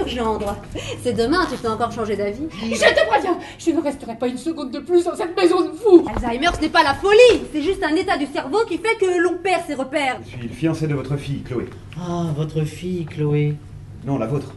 sûr, gendre. C'est demain, tu peux encore changer d'avis. Je te préviens, je ne resterai pas une seconde de plus dans cette maison de fous. Alzheimer, ce n'est pas la folie. C'est juste un état du cerveau qui fait que l'on perd ses repères. Je suis le fiancé de votre fille, Chloé. Ah, votre fille, Chloé. Non, la vôtre.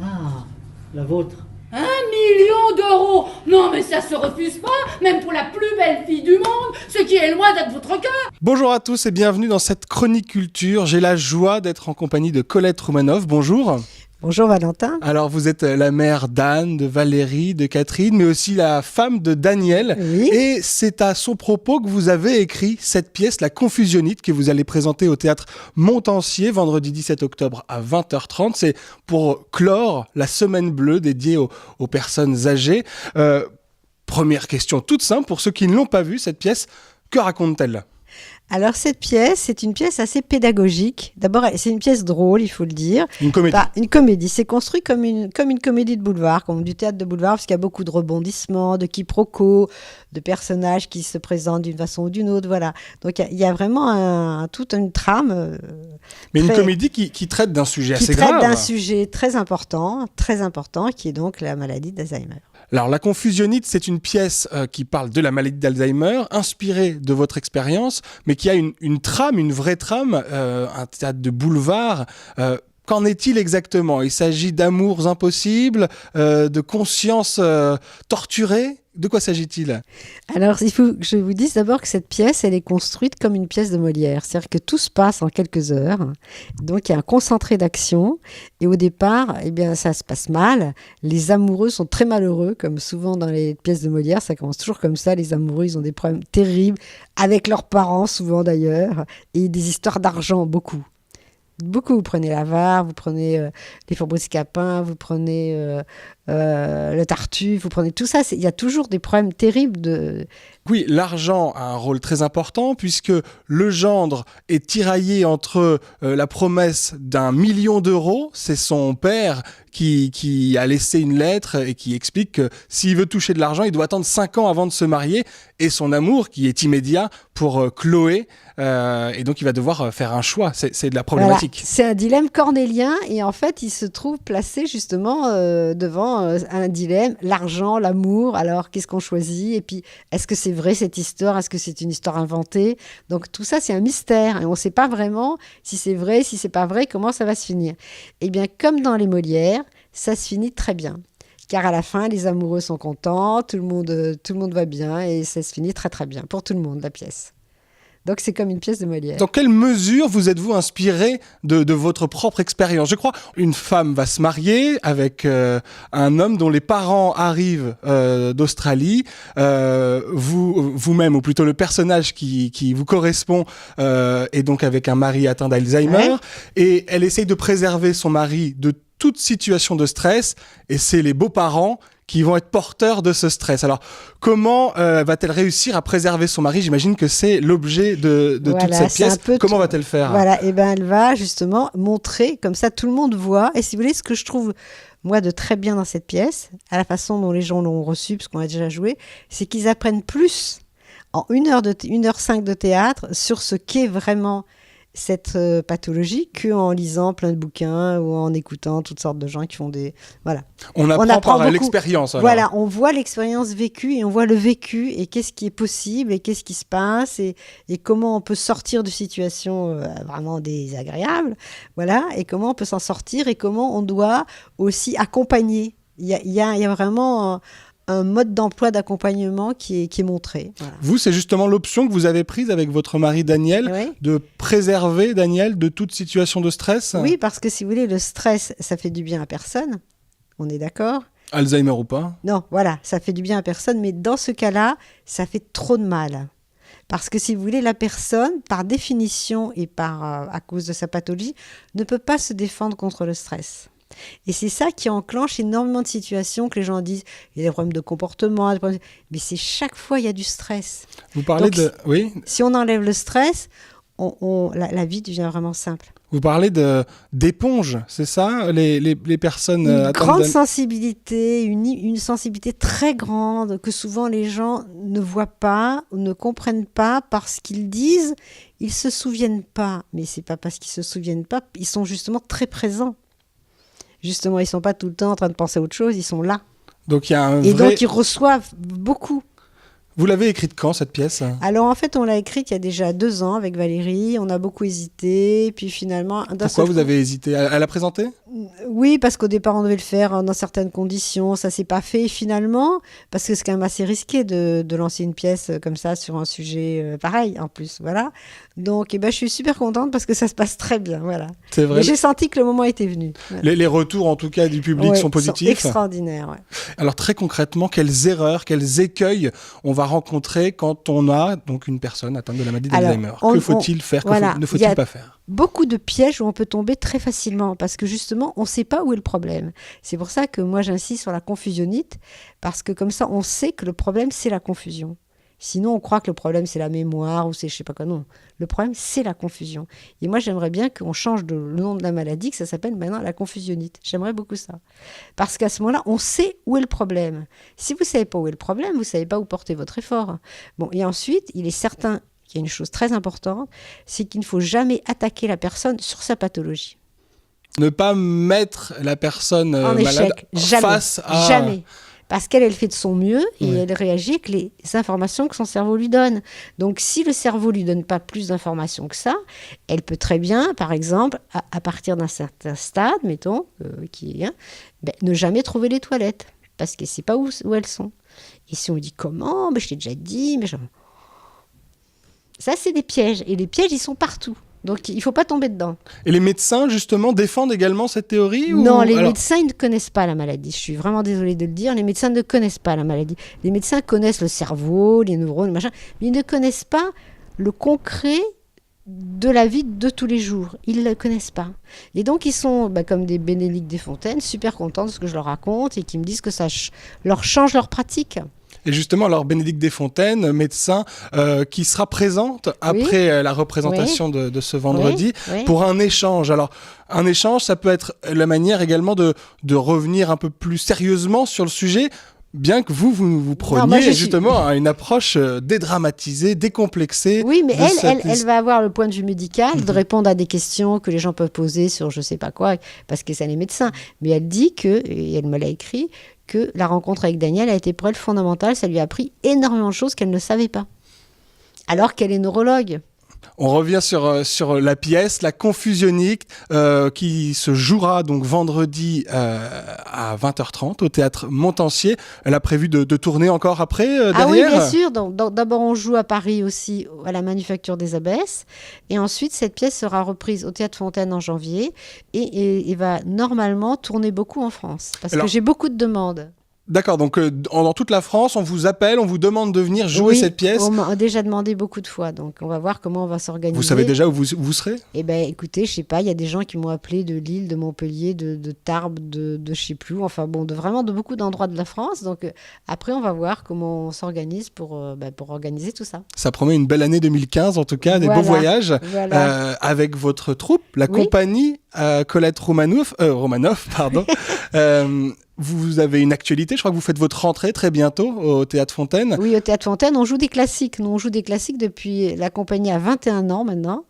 Ah, la vôtre. 1 million d'euros. Non mais ça se refuse pas, même pour la plus belle fille du monde, ce qui est loin d'être votre cas. Bonjour à tous et bienvenue dans cette chronique culture. J'ai la joie d'être en compagnie de Colette Roumanoff. Bonjour. Bonjour Valentin. Alors vous êtes la mère d'Anne, de Valérie, de Catherine, mais aussi la femme de Daniel. Oui. Et c'est à son propos que vous avez écrit cette pièce, La Confusionnite, que vous allez présenter au théâtre Montancier vendredi 17 octobre à 20h30. C'est pour clore la semaine bleue dédiée aux personnes âgées. Première question toute simple, pour ceux qui ne l'ont pas vue, cette pièce, que raconte-t-elle ? Alors cette pièce, c'est une pièce assez pédagogique. D'abord, c'est une pièce drôle, il faut le dire. Une comédie. Une comédie. C'est construit comme une comédie de boulevard, comme du théâtre de boulevard, parce qu'il y a beaucoup de rebondissements, de quiproquos, de personnages qui se présentent d'une façon ou d'une autre. Voilà. Donc il y a vraiment toute une trame. Mais une comédie qui traite d'un sujet assez grave. Qui traite d'un sujet très important, qui est donc la maladie d'Alzheimer. Alors, La Confusionnite, c'est une pièce qui parle de la maladie d'Alzheimer, inspirée de votre expérience, mais qui a une trame, une vraie trame, un théâtre de boulevard. Qu'en est-il exactement ? Il s'agit d'amours impossibles, de consciences torturées ? De quoi s'agit-il ? Alors, il faut que je vous dise d'abord que cette pièce, elle est construite comme une pièce de Molière. C'est-à-dire que tout se passe en quelques heures. Donc, il y a un concentré d'action. Et au départ, eh bien, ça se passe mal. Les amoureux sont très malheureux, comme souvent dans les pièces de Molière. Ça commence toujours comme ça. Les amoureux, ils ont des problèmes terribles avec leurs parents, souvent d'ailleurs. Et des histoires d'argent, beaucoup. Beaucoup, vous prenez l'avare, vous prenez les Fabrice Capin, vous prenez le Tartuffe, vous prenez tout ça. Il y a toujours des problèmes terribles de... Oui, l'argent a un rôle très important puisque le gendre est tiraillé entre la promesse d'1 million d'euros, c'est son père qui a laissé une lettre et qui explique que s'il veut toucher de l'argent, il doit attendre 5 ans avant de se marier, et son amour qui est immédiat pour Chloé, et donc il va devoir faire un choix, c'est de la problématique. Voilà. C'est un dilemme cornélien, et en fait il se trouve placé justement devant un dilemme, l'argent, l'amour, alors qu'est-ce qu'on choisit, et puis est-ce que c'est vrai cette histoire, est-ce que c'est une histoire inventée? Donc tout ça c'est un mystère, et on ne sait pas vraiment si c'est vrai, si c'est pas vrai, comment ça va se finir. Et bien comme dans les Molières, ça se finit très bien. Car à la fin, les amoureux sont contents, tout le monde va bien, et ça se finit très très bien pour tout le monde, la pièce. Donc c'est comme une pièce de Molière. Dans quelle mesure vous êtes-vous inspiré de votre propre expérience ? Je crois une femme va se marier avec un homme dont les parents arrivent d'Australie. Vous-même, ou plutôt le personnage qui vous correspond, est donc avec un mari atteint d'Alzheimer. Ouais. Et elle essaye de préserver son mari de toute situation de stress. Et c'est les beaux-parents qui vont être porteurs de ce stress. Alors, comment va-t-elle réussir à préserver son mari ? J'imagine que c'est l'objet de toute cette pièce. Comment va-t-elle faire ? Voilà, et ben elle va justement montrer, comme ça tout le monde voit. Et si vous voulez, ce que je trouve, moi, de très bien dans cette pièce, à la façon dont les gens l'ont reçue, parce qu'on a déjà joué, c'est qu'ils apprennent plus en 1h05 de théâtre sur ce qu'est vraiment cette pathologie qu'en lisant plein de bouquins ou en écoutant toutes sortes de gens qui font des... Voilà. On apprend par l'expérience. Alors. Voilà, on voit l'expérience vécue et on voit le vécu et qu'est-ce qui est possible et qu'est-ce qui se passe et comment on peut sortir de situations vraiment désagréables. Voilà, et comment on peut s'en sortir et comment on doit aussi accompagner. Il y a vraiment... un mode d'emploi d'accompagnement qui est montré. Voilà. Vous, c'est justement l'option que vous avez prise avec votre mari Daniel, oui. De préserver Daniel de toute situation de stress ? Oui, parce que si vous voulez, le stress, ça fait du bien à personne. On est d'accord ? Alzheimer ou pas ? Non, voilà, ça fait du bien à personne, mais dans ce cas-là, ça fait trop de mal. Parce que si vous voulez, la personne, par définition et à cause de sa pathologie, ne peut pas se défendre contre le stress. Et c'est ça qui enclenche énormément de situations que les gens disent, il y a des problèmes de comportement, mais c'est chaque fois il y a du stress. Vous parlez oui. Si on enlève le stress, la vie devient vraiment simple. Vous parlez d'éponge, c'est ça, les personnes une grande sensibilité, une sensibilité très grande que souvent les gens ne voient pas ou ne comprennent pas parce qu'ils disent, ils se souviennent pas, mais c'est pas parce qu'ils se souviennent pas, ils sont justement très présents. Justement, ils sont pas tout le temps en train de penser à autre chose, ils sont là. Donc il y a un Et vrai... donc, ils reçoivent beaucoup. Vous l'avez écrite quand, cette pièce ? Alors, en fait, on l'a écrite il y a déjà 2 ans avec Valérie. On a beaucoup hésité. Puis finalement... Pourquoi vous avez hésité à la présenter ? Oui, parce qu'au départ, on devait le faire dans certaines conditions. Ça s'est pas fait. Et finalement, parce que c'est quand même assez risqué de lancer une pièce comme ça sur un sujet pareil, en plus. Voilà. Donc, je suis super contente parce que ça se passe très bien. Voilà. C'est vrai. Et j'ai senti que le moment était venu. Voilà. Les retours, en tout cas, du public Ouais, sont positifs. Extraordinaires, ouais. Alors, très concrètement, quelles erreurs, quels écueils on va rencontrer quand on a donc une personne atteinte de la maladie d'Alzheimer ? Que faut-il faire ? Ne faut-il pas faire ? Beaucoup de pièges où on peut tomber très facilement parce que justement, on ne sait pas où est le problème. C'est pour ça que moi, j'insiste sur la confusionnite parce que comme ça, on sait que le problème, c'est la confusion. Sinon, on croit que le problème, c'est la mémoire ou c'est je sais pas quoi. Non, le problème, c'est la confusion. Et moi, j'aimerais bien qu'on change le nom de la maladie, que ça s'appelle maintenant la confusionnite. J'aimerais beaucoup ça. Parce qu'à ce moment-là, on sait où est le problème. Si vous ne savez pas où est le problème, vous ne savez pas où porter votre effort. Bon, et ensuite, il est certain qu'il y a une chose très importante, c'est qu'il ne faut jamais attaquer la personne sur sa pathologie. Ne pas mettre la personne en malade jamais, face à... Jamais. Parce qu'elle fait de son mieux et Oui. elle réagit avec les informations que son cerveau lui donne. Donc, si le cerveau lui donne pas plus d'informations que ça, elle peut très bien, par exemple, à partir d'un certain stade, mettons, ne jamais trouver les toilettes. Parce qu'elle ne sait pas où elles sont. Et si on lui dit comment, je t'ai déjà dit, ça, c'est des pièges. Et les pièges, ils sont partout. Donc, il ne faut pas tomber dedans. Et les médecins, justement, défendent également cette théorie Non, les médecins, ils ne connaissent pas la maladie. Je suis vraiment désolée de le dire. Les médecins ne connaissent pas la maladie. Les médecins connaissent le cerveau, les neurones, machin, mais ils ne connaissent pas le concret de la vie de tous les jours. Ils ne le connaissent pas. Et donc, ils sont, comme des Bénédicte Desfontaines, super contents de ce que je leur raconte et qui me disent que ça leur change leur pratique. Et justement, alors Bénédicte Desfontaines, médecin, qui sera présente après la représentation de ce vendredi pour un échange. Alors, un échange, ça peut être la manière également de revenir un peu plus sérieusement sur le sujet, bien que vous preniez justement une approche dédramatisée, décomplexée. Oui, mais elle va avoir le point de vue médical, de répondre à des questions que les gens peuvent poser sur je sais pas quoi, parce que c'est les médecins. Mais elle dit et elle me l'a écrit, que la rencontre avec Daniel a été pour elle fondamentale. Ça lui a appris énormément de choses qu'elle ne savait pas. Alors qu'elle est neurologue. On revient sur la pièce, la confusionnite, qui se jouera donc vendredi à 20h30 au Théâtre Montansier. Elle a prévu de tourner encore après, derrière ? Ah oui, bien sûr. Donc, d'abord, on joue à Paris aussi, à la Manufacture des Abbesses. Et ensuite, cette pièce sera reprise au Théâtre Fontaine en janvier et va normalement tourner beaucoup en France. Parce que j'ai beaucoup de demandes. D'accord, donc dans toute la France, on vous appelle, on vous demande de venir jouer cette pièce. On m'a déjà demandé beaucoup de fois, donc on va voir comment on va s'organiser. Vous savez déjà où vous serez ? Eh bien, écoutez, je sais pas, il y a des gens qui m'ont appelé de Lille, de Montpellier, de Tarbes, de je sais plus, enfin bon, vraiment de beaucoup d'endroits de la France. Donc après, on va voir comment on s'organise pour organiser tout ça. Ça promet une belle année 2015, en tout cas, des beaux voyages avec votre troupe, la compagnie Colette Romanoff, pardon. Vous avez une actualité, je crois que vous faites votre rentrée très bientôt au Théâtre Fontaine. Oui, au Théâtre Fontaine, on joue des classiques. Nous, on joue des classiques depuis la compagnie a 21 ans maintenant.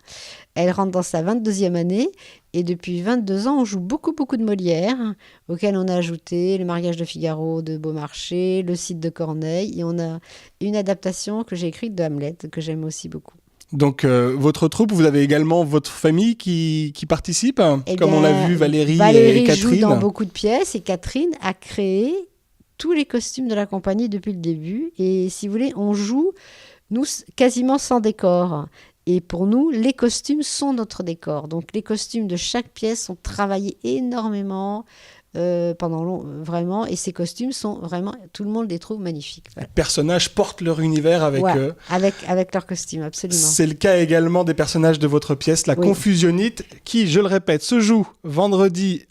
Elle rentre dans sa 22e année. Et depuis 22 ans, on joue beaucoup, beaucoup de Molière, auxquels on a ajouté Le mariage de Figaro de Beaumarchais, Le Cid de Corneille. Et on a une adaptation que j'ai écrite de Hamlet, que j'aime aussi beaucoup. Donc, votre troupe, vous avez également votre famille qui participe, comme on l'a vu, Valérie et Catherine. Valérie joue dans beaucoup de pièces et Catherine a créé tous les costumes de la compagnie depuis le début. Et si vous voulez, on joue, nous, quasiment sans décor. Et pour nous, les costumes sont notre décor. Donc, les costumes de chaque pièce sont travaillés énormément vraiment, et ces costumes sont vraiment, tout le monde les trouve magnifiques. Voilà. Les personnages portent leur univers avec eux. Avec leurs costumes, absolument. C'est le cas également des personnages de votre pièce, la Confusionnite, qui, je le répète, se joue vendredi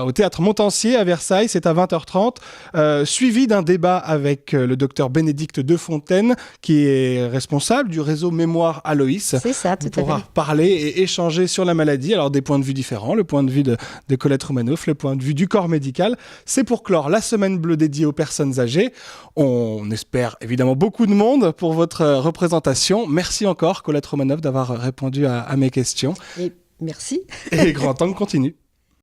au Théâtre Montansier à Versailles, c'est à 20h30, suivi d'un débat avec le docteur Bénédicte Desfontaines, qui est responsable du réseau Mémoire Aloïs. C'est ça, tout à fait. On pourra parler et échanger sur la maladie, alors des points de vue différents, le point de vue de Colette Romanoff, le point de vue du corps médical. C'est pour clore la semaine bleue dédiée aux personnes âgées. On espère évidemment beaucoup de monde pour votre représentation. Merci encore Colette Romanoff d'avoir répondu à mes questions. Et merci. Et grand temps continue.